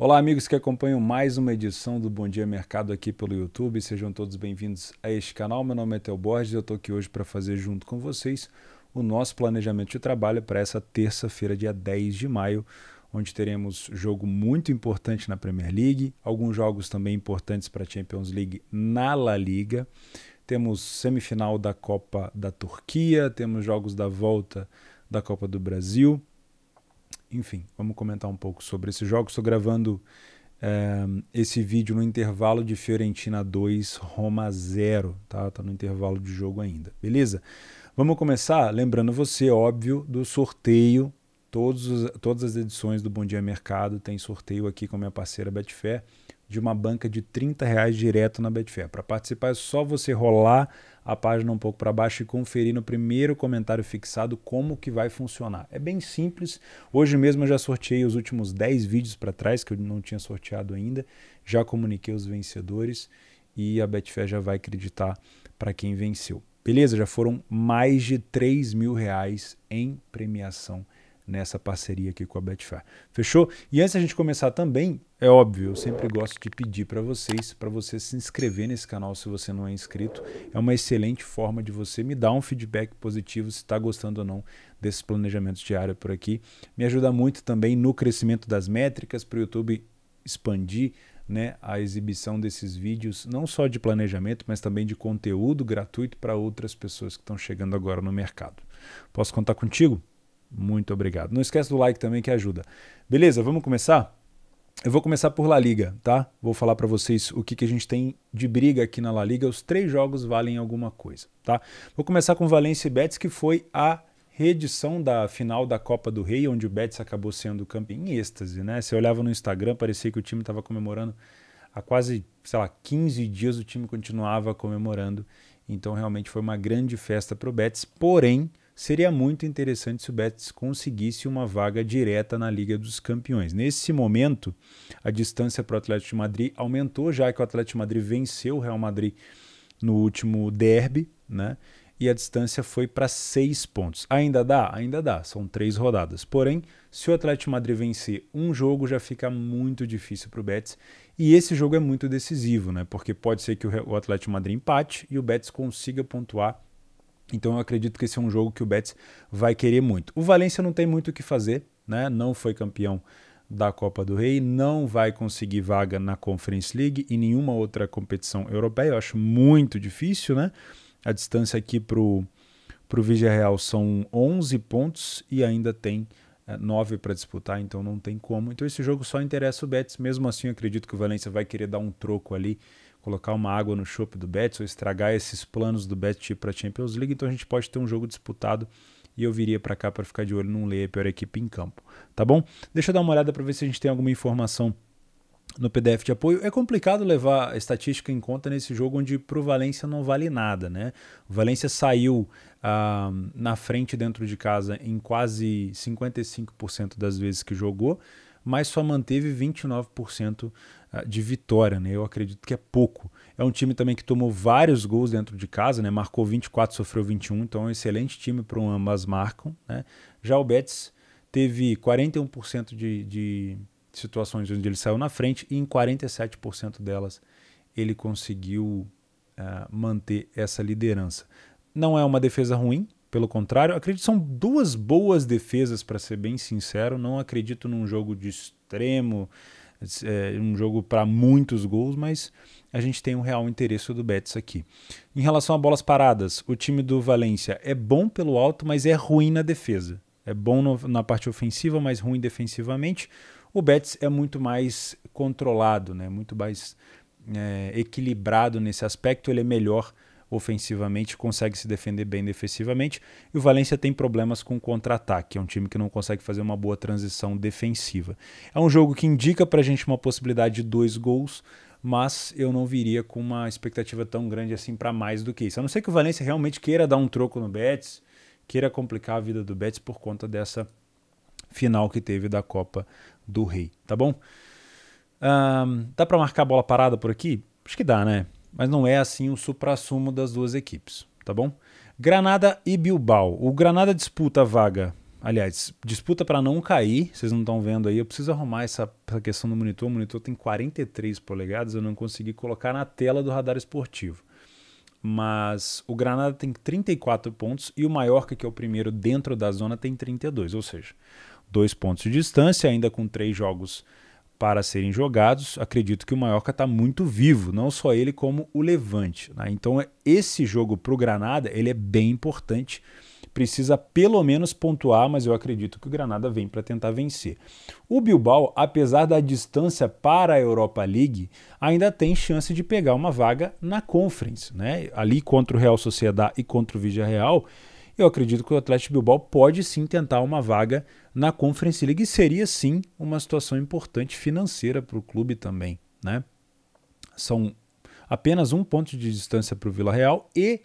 Olá, amigos que acompanham mais uma edição do Bom Dia Mercado aqui pelo YouTube. Sejam todos bem-vindos a este canal. Meu nome é Theo Borges e eu estou aqui hoje para fazer junto com vocês o nosso planejamento de trabalho para essa terça-feira, dia 10 de maio, onde teremos jogo muito importante na Premier League, alguns jogos também importantes para a Champions League na La Liga. Temos semifinal da Copa da Turquia, temos jogos da volta da Copa do Brasil. Enfim, vamos comentar um pouco sobre esse jogo. Estou gravando esse vídeo no intervalo de Fiorentina 2, Roma 0, tá? Tá no intervalo de jogo ainda, beleza? Vamos começar lembrando você, óbvio, do sorteio. Todas as edições do Bom Dia Mercado tem sorteio aqui com a minha parceira Betfair de uma banca de R$30 direto na Betfair. Para participar é só você rolar a página um pouco para baixo e conferir no primeiro comentário fixado como que vai funcionar. É bem simples. Hoje mesmo eu já sorteei os últimos 10 vídeos para trás, que eu não tinha sorteado ainda. Já comuniquei os vencedores e a Betfair já vai acreditar para quem venceu. Beleza? Já foram mais de R$3.000 em premiação nessa parceria aqui com a Betfair. Fechou? E antes da gente começar também, é óbvio, eu sempre gosto de pedir para você se inscrever nesse canal se você não é inscrito. É uma excelente forma de você me dar um feedback positivo se está gostando ou não desses planejamentos diários por aqui. Me ajuda muito também no crescimento das métricas para o YouTube expandir, né, a exibição desses vídeos, não só de planejamento, mas também de conteúdo gratuito para outras pessoas que estão chegando agora no mercado. Posso contar contigo? Muito obrigado. Não esquece do like também que ajuda. Beleza, vamos começar? Eu vou começar por La Liga, tá? Vou falar para vocês o que a gente tem de briga aqui na La Liga. Os 3 jogos valem alguma coisa, tá? Vou começar com Valência e Betis, que foi a reedição da final da Copa do Rei, onde o Betis acabou sendo campeão em êxtase, né? Você olhava no Instagram, parecia que o time estava comemorando há quase, 15 dias o time continuava comemorando. Então realmente foi uma grande festa para o Betis, porém seria muito interessante se o Betis conseguisse uma vaga direta na Liga dos Campeões. Nesse momento, a distância para o Atlético de Madrid aumentou, já que o Atlético de Madrid venceu o Real Madrid no último derby, né? E a distância foi para 6 pontos. Ainda dá? Ainda dá, são 3 rodadas. Porém, se o Atlético de Madrid vencer um jogo, já fica muito difícil para o Betis. E esse jogo é muito decisivo, né? Porque pode ser que o Atlético de Madrid empate e o Betis consiga pontuar. Então eu acredito que esse é um jogo que o Betis vai querer muito. O Valência não tem muito o que fazer, né? Não foi campeão da Copa do Rei, não vai conseguir vaga na Conference League e nenhuma outra competição europeia. Eu acho muito difícil, né? A distância aqui para o Villarreal são 11 pontos e ainda tem 9 para disputar, então não tem como. Então esse jogo só interessa o Betis. Mesmo assim, eu acredito que o Valência vai querer dar um troco ali, colocar uma água no chope do Betis ou estragar esses planos do Betis para a Champions League. Então a gente pode ter um jogo disputado e eu viria para cá para ficar de olho num Leia, a pior equipe em campo, tá bom? Deixa eu dar uma olhada para ver se a gente tem alguma informação no PDF de apoio. É complicado levar a estatística em conta nesse jogo onde para o Valência não vale nada, né? O Valência saiu na frente dentro de casa em quase 55% das vezes que jogou, mas só manteve 29% de vitória, né? Eu acredito que é pouco. É um time também que tomou vários gols dentro de casa, né? Marcou 24, sofreu 21, então é um excelente time para um ambas marcam, né? Já o Betis teve 41% de situações onde ele saiu na frente e em 47% delas ele conseguiu manter essa liderança. Não é uma defesa ruim, pelo contrário, acredito que são 2 boas defesas, para ser bem sincero. Não acredito num jogo de extremo, um jogo para muitos gols, mas a gente tem um real interesse do Betis aqui. Em relação a bolas paradas, o time do Valência é bom pelo alto, mas é ruim na defesa. É bom na parte ofensiva, mas ruim defensivamente. O Betis é muito mais controlado, né? Muito mais equilibrado nesse aspecto. Ele é melhor ofensivamente, consegue se defender bem defensivamente. E o Valência tem problemas com contra-ataque. É um time que não consegue fazer uma boa transição defensiva. É um jogo que indica para a gente uma possibilidade de 2 gols, mas eu não viria com uma expectativa tão grande assim para mais do que isso. A não ser que o Valência realmente queira dar um troco no Betis, queira complicar a vida do Betis por conta dessa final que teve da Copa do Rei, tá bom? Dá para marcar a bola parada por aqui? Acho que dá, né? Mas não é assim o suprassumo das 2 equipes, tá bom? Granada e Bilbao. O Granada disputa a vaga aliás, disputa para não cair, vocês não estão vendo aí, eu preciso arrumar essa questão do monitor, o monitor tem 43 polegadas, eu não consegui colocar na tela do radar esportivo. Mas o Granada tem 34 pontos e o Mallorca, que é o primeiro dentro da zona, tem 32, ou seja, 2 pontos de distância, ainda com 3 jogos para serem jogados. Acredito que o Mallorca está muito vivo, não só ele como o Levante, né? Então esse jogo para o Granada ele é bem importante, precisa pelo menos pontuar, mas eu acredito que o Granada vem para tentar vencer. O Bilbao, apesar da distância para a Europa League, ainda tem chance de pegar uma vaga na Conference, né? Ali contra o Real Sociedad e contra o Villarreal, eu acredito que o Athletic Bilbao pode sim tentar uma vaga na Conference League e seria sim uma situação importante financeira para o clube também, né? São apenas 1 ponto de distância para o Villarreal e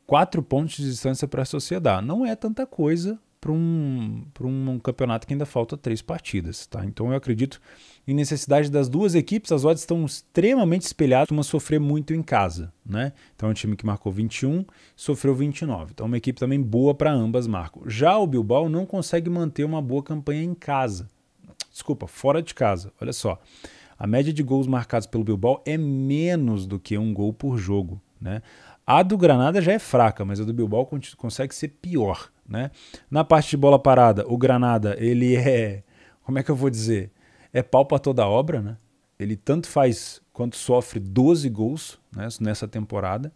4 pontos de distância para a Sociedad. Não é tanta coisa para um campeonato que ainda falta 3 partidas. Tá? Então eu acredito em necessidade das duas equipes. As odds estão extremamente espelhadas, uma sofrer muito em casa. Né? Então é um time que marcou 21, sofreu 29. Então é uma equipe também boa para ambas marcam. Já o Bilbao não consegue manter uma boa campanha em casa. Desculpa, fora de casa. Olha só, a média de gols marcados pelo Bilbao é menos do que 1 gol por jogo. Né? A do Granada já é fraca, mas a do Bilbao consegue ser pior, né? Na parte de bola parada, o Granada, ele é, como é que eu vou dizer? É pau para toda obra, né? Ele tanto faz quanto sofre 12 gols, né, nessa temporada.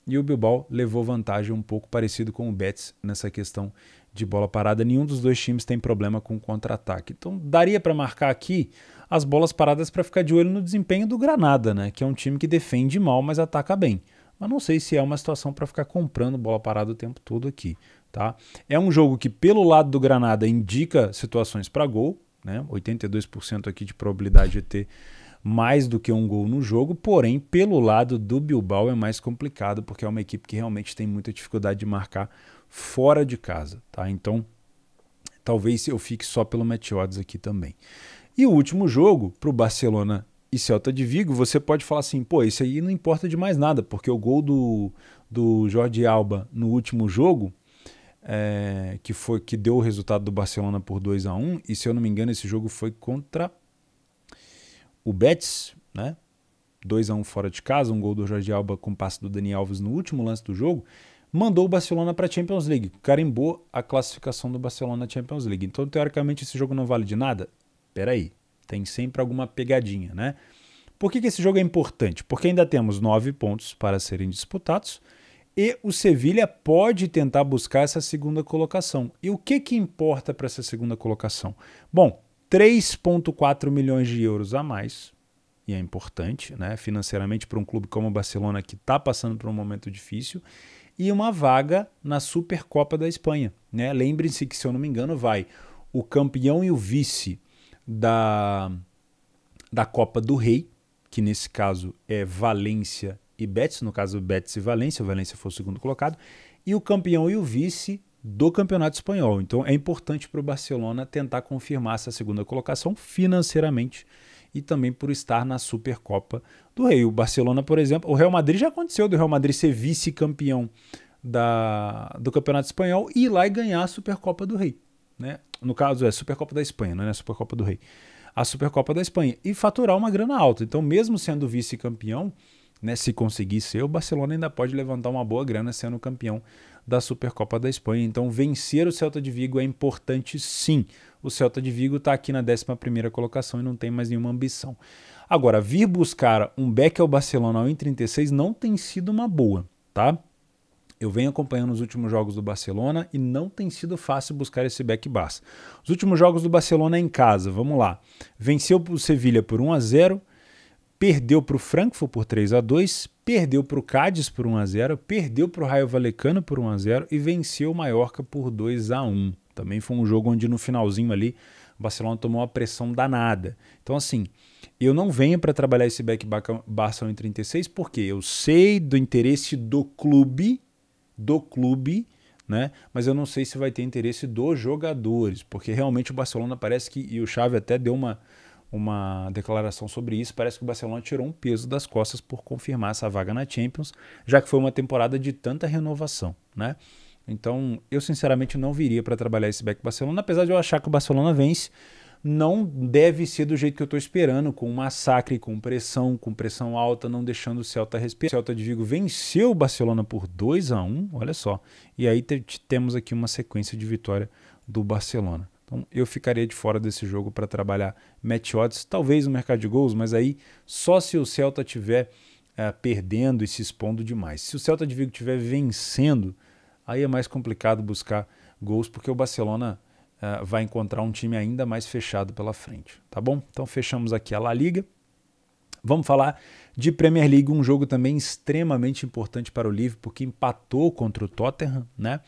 E o Bilbao levou vantagem um pouco parecido com o Betis nessa questão de bola parada. Nenhum dos dois times tem problema com contra-ataque. Então daria para marcar aqui as bolas paradas para ficar de olho no desempenho do Granada, né? Que é um time que defende mal, mas ataca bem. Mas não sei se é uma situação para ficar comprando bola parada o tempo todo aqui. Tá? É um jogo que, pelo lado do Granada, indica situações para gol, né? 82% aqui de probabilidade de ter mais do que 1 gol no jogo, porém, pelo lado do Bilbao é mais complicado, porque é uma equipe que realmente tem muita dificuldade de marcar fora de casa. Tá? Então, talvez eu fique só pelo match odds aqui também. E o último jogo, para o Barcelona e Celta de Vigo, você pode falar assim, pô, isso aí não importa de mais nada, porque o gol do Jordi Alba no último jogo, que deu o resultado do Barcelona por 2-1, e se eu não me engano esse jogo foi contra o Betis, né? 2-1 fora de casa, um gol do Jordi Alba com passe do Dani Alves no último lance do jogo, mandou o Barcelona para a Champions League, carimbou a classificação do Barcelona na Champions League. Então, teoricamente, esse jogo não vale de nada? Peraí. Tem sempre alguma pegadinha, né? Por que esse jogo é importante? Porque ainda temos 9 pontos para serem disputados e o Sevilha pode tentar buscar essa segunda colocação. E o que importa para essa segunda colocação? Bom, 3,4 milhões de euros a mais, e é importante, né, financeiramente para um clube como o Barcelona que está passando por um momento difícil, e uma vaga na Supercopa da Espanha. Né? Lembrem-se que, se eu não me engano, vai o campeão e o vice da Copa do Rei, que nesse caso é Valência e Betis, no caso Betis e Valência, o Valência foi o segundo colocado, e o campeão e o vice do Campeonato Espanhol. Então é importante para o Barcelona tentar confirmar essa segunda colocação financeiramente e também por estar na Supercopa do Rei. O Barcelona, por exemplo, o Real Madrid já aconteceu do Real Madrid ser vice-campeão do Campeonato Espanhol e ir lá e ganhar a Supercopa do Rei. Né? No caso é Supercopa da Espanha, não é a Supercopa do Rei. A Supercopa da Espanha e faturar uma grana alta. Então, mesmo sendo vice-campeão, né, se conseguir ser, o Barcelona ainda pode levantar uma boa grana sendo campeão da Supercopa da Espanha. Então, vencer o Celta de Vigo é importante, sim. O Celta de Vigo está aqui na 11ª colocação e não tem mais nenhuma ambição. Agora, vir buscar um back ao Barcelona ao 1,36 não tem sido uma boa, tá? Eu venho acompanhando os últimos jogos do Barcelona e não tem sido fácil buscar esse back Barça. Os últimos jogos do Barcelona em casa, vamos lá. Venceu o Sevilha por 1-0, perdeu para o Frankfurt por 3-2, perdeu para o Cádiz por 1-0, perdeu para o Rayo Vallecano por 1-0 e venceu o Mallorca por 2-1. Também foi um jogo onde no finalzinho ali o Barcelona tomou uma pressão danada. Então assim, eu não venho para trabalhar esse back Barça em 36 porque eu sei do interesse do clube, né? Mas eu não sei se vai ter interesse dos jogadores, porque realmente o Barcelona parece que, e o Xavi até deu uma declaração sobre isso, parece que o Barcelona tirou um peso das costas por confirmar essa vaga na Champions, já que foi uma temporada de tanta renovação, né? Então, eu sinceramente não viria para trabalhar esse back Barcelona, apesar de eu achar que o Barcelona vence. Não deve ser do jeito que eu estou esperando, com um massacre, com pressão alta, não deixando o Celta respirar. O Celta de Vigo venceu o Barcelona por 2-1, olha só. E aí temos aqui uma sequência de vitória do Barcelona. Então eu ficaria de fora desse jogo para trabalhar match odds, talvez no mercado de gols, mas aí só se o Celta estiver perdendo e se expondo demais. Se o Celta de Vigo estiver vencendo, aí é mais complicado buscar gols, porque o Barcelona vai encontrar um time ainda mais fechado pela frente, tá bom? Então fechamos aqui a La Liga. Vamos falar de Premier League, um jogo também extremamente importante para o Liverpool, que empatou contra o Tottenham, né?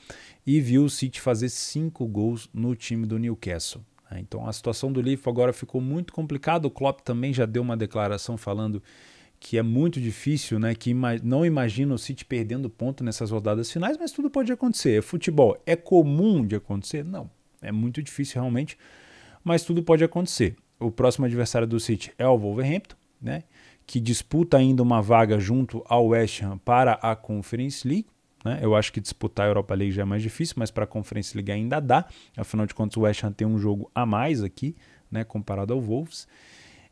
E viu o City fazer 5 gols no time do Newcastle. Então a situação do Liverpool agora ficou muito complicada. O Klopp também já deu uma declaração falando que é muito difícil, né? Que não imagina o City perdendo ponto nessas rodadas finais, mas tudo pode acontecer. É futebol, é comum de acontecer? Não. É muito difícil realmente, mas tudo pode acontecer. O próximo adversário do City é o Wolverhampton, né, que disputa ainda uma vaga junto ao West Ham para a Conference League. Né? Eu acho que disputar a Europa League já é mais difícil, mas para a Conference League ainda dá. Afinal de contas, o West Ham tem um jogo a mais aqui, né, comparado ao Wolves.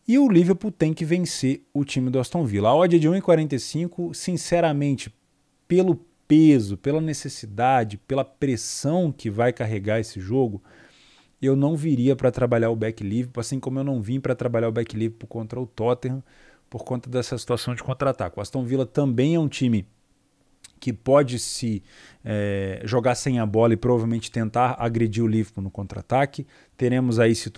E o Liverpool tem que vencer o time do Aston Villa. A odd é de 1,45, sinceramente, pelo peso, pela necessidade, pela pressão que vai carregar esse jogo, eu não viria para trabalhar o back Liverpool, assim como eu não vim para trabalhar o back Liverpool contra o Tottenham, por conta dessa situação de contra-ataque. O Aston Villa também é um time que pode se jogar sem a bola e provavelmente tentar agredir o Liverpool no contra-ataque. Teremos aí, se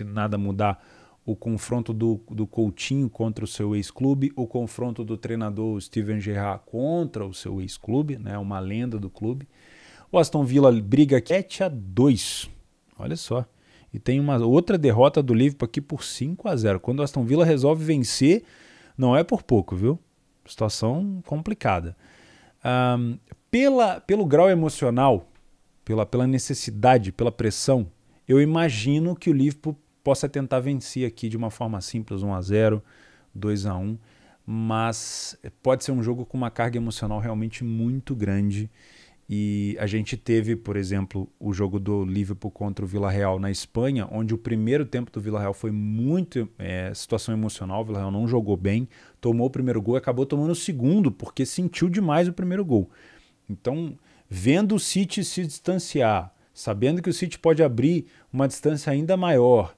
nada mudar, o confronto do Coutinho contra o seu ex-clube, o confronto do treinador Steven Gerrard contra o seu ex-clube, né, uma lenda do clube. O Aston Villa briga 7-2, olha só. E tem uma outra derrota do Liverpool aqui por 5-0. Quando o Aston Villa resolve vencer, não é por pouco, viu? Situação complicada. Pelo grau emocional, pela necessidade, pela pressão, eu imagino que o Liverpool possa tentar vencer aqui de uma forma simples, 1-0, 2-1, mas pode ser um jogo com uma carga emocional realmente muito grande. E a gente teve, por exemplo, o jogo do Liverpool contra o Villarreal na Espanha, onde o primeiro tempo do Villarreal foi muito situação emocional. O Villarreal não jogou bem, tomou o primeiro gol e acabou tomando o segundo, porque sentiu demais o primeiro gol. Então, vendo o City se distanciar, sabendo que o City pode abrir uma distância ainda maior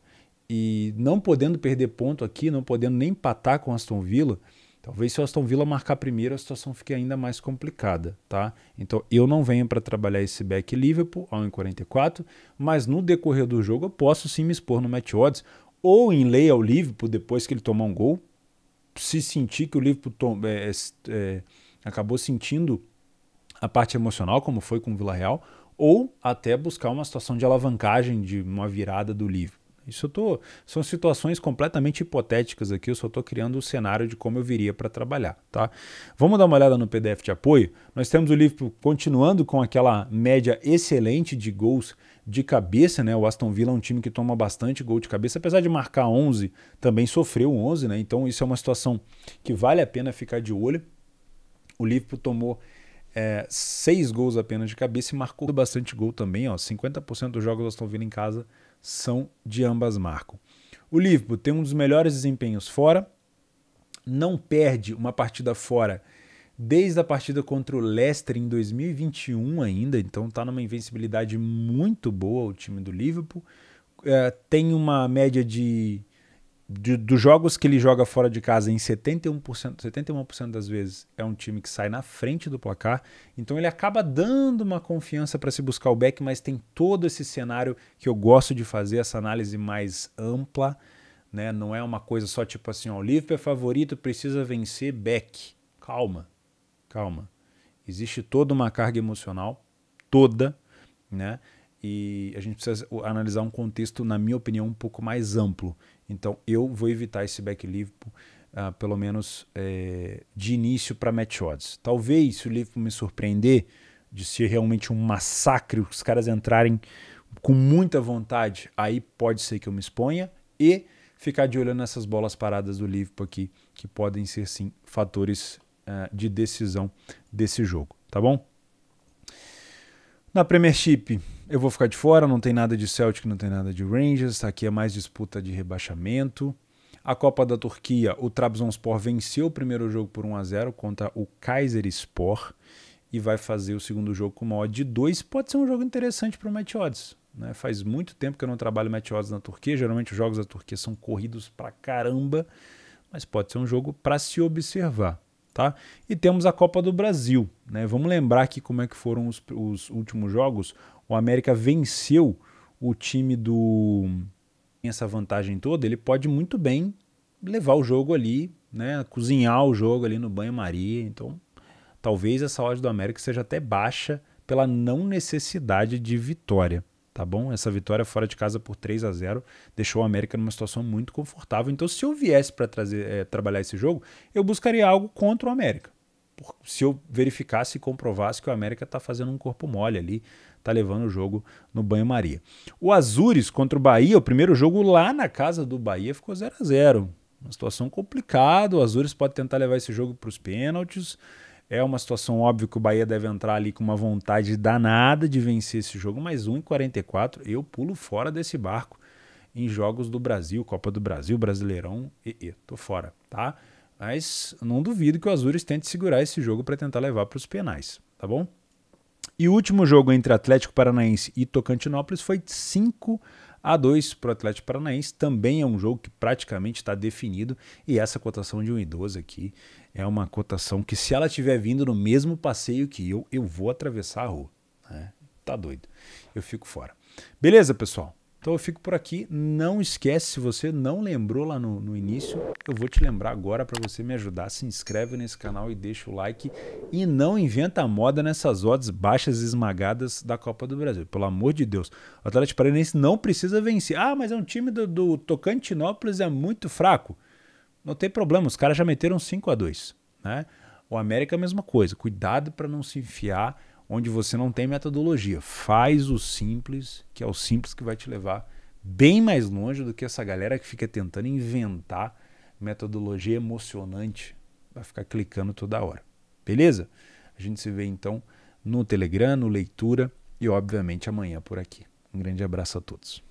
e não podendo perder ponto aqui, não podendo nem empatar com o Aston Villa, talvez se o Aston Villa marcar primeiro, a situação fique ainda mais complicada, tá? Então eu não venho para trabalhar esse back Liverpool ao 1,44, mas no decorrer do jogo eu posso sim me expor no match odds ou em lay ao Liverpool depois que ele tomar um gol, se sentir que o Liverpool acabou sentindo a parte emocional, como foi com o Villarreal, ou até buscar uma situação de alavancagem de uma virada do Liverpool. São situações completamente hipotéticas aqui, eu só estou criando o cenário de como eu viria para trabalhar, tá? Vamos dar uma olhada no PDF de apoio. Nós temos o Liverpool continuando com aquela média excelente de gols de cabeça, né? O Aston Villa é um time que toma bastante gol de cabeça, apesar de marcar 11, também sofreu 11, né? Então isso é uma situação que vale a pena ficar de olho. O Liverpool tomou 6 gols apenas de cabeça e marcou bastante gol também, ó. 50% dos jogos do Aston Villa em casa são de ambas marcam. O Liverpool tem um dos melhores desempenhos fora, não perde uma partida fora desde a partida contra o Leicester em 2021 ainda, então está numa invencibilidade muito boa o time do Liverpool. Tem uma média dos jogos que ele joga fora de casa em 71% das vezes é um time que sai na frente do placar, então ele acaba dando uma confiança para se buscar o back, mas tem todo esse cenário que eu gosto de fazer, essa análise mais ampla, né? Não é uma coisa só tipo assim, ó, o Liverpool é favorito, precisa vencer back. Calma. Existe toda uma carga emocional, né? E a gente precisa analisar um contexto, na minha opinião, um pouco mais amplo. Então eu vou evitar esse back Liverpool, pelo menos de início para match odds. Talvez, se o Liverpool me surpreender de ser realmente um massacre, os caras entrarem com muita vontade, aí pode ser que eu me exponha, e ficar de olho nessas bolas paradas do Liverpool aqui, que podem ser sim fatores de decisão desse jogo, tá bom? Na Premiership eu vou ficar de fora, não tem nada de Celtic, não tem nada de Rangers, aqui é mais disputa de rebaixamento. A Copa da Turquia, o Trabzonspor venceu o primeiro jogo por 1-0 contra o Kayserispor e vai fazer o segundo jogo com uma odd de 2. Pode ser um jogo interessante para o Match Odds, né? Faz muito tempo que eu não trabalho Match Odds na Turquia, geralmente os jogos da Turquia são corridos pra caramba, mas pode ser um jogo para se observar. Tá? E temos a Copa do Brasil, né? Vamos lembrar aqui como é que foram os últimos jogos. O América venceu o time do... essa vantagem toda, ele pode muito bem levar o jogo ali, né? Cozinhar o jogo ali no banho-maria. Então, talvez essa odd do América seja até baixa pela não necessidade de vitória. Tá bom? Essa vitória fora de casa por 3-0 deixou o América numa situação muito confortável. Então, se eu viesse para trabalhar esse jogo, eu buscaria algo contra o América. Se eu verificasse e comprovasse que o América está fazendo um corpo mole ali, está levando o jogo no banho-maria. O Azures contra o Bahia, o primeiro jogo lá na casa do Bahia, ficou 0-0. Uma situação complicada, o Azures pode tentar levar esse jogo para os pênaltis. É uma situação óbvia que o Bahia deve entrar ali com uma vontade danada de vencer esse jogo, mas 1,44 eu pulo fora desse barco em jogos do Brasil, Copa do Brasil, Brasileirão, tô fora, tá? Mas não duvido que o Azures tente segurar esse jogo para tentar levar para os penais, tá bom? E o último jogo entre Atlético Paranaense e Tocantinópolis foi 5-2 para o Atlético Paranaense. Também é um jogo que praticamente está definido. E essa cotação de 1,12 aqui é uma cotação que, se ela estiver vindo no mesmo passeio que eu vou atravessar a rua. Né? Tá doido. Eu fico fora. Beleza, pessoal? Então eu fico por aqui. Não esquece, se você não lembrou lá no início, eu vou te lembrar agora para você me ajudar. Se inscreve nesse canal e deixa o like. E não inventa a moda nessas odds baixas e esmagadas da Copa do Brasil. Pelo amor de Deus. O Atlético Paranaense não precisa vencer. Ah, mas é um time do Tocantinópolis, é muito fraco. Não tem problema, os caras já meteram 5-2. Né? O América é a mesma coisa. Cuidado para não se enfiar onde você não tem metodologia. Faz o simples, que é o simples que vai te levar bem mais longe do que essa galera que fica tentando inventar metodologia emocionante, vai ficar clicando toda hora. Beleza? A gente se vê então no Telegram, no Leitura e obviamente amanhã por aqui. Um grande abraço a todos.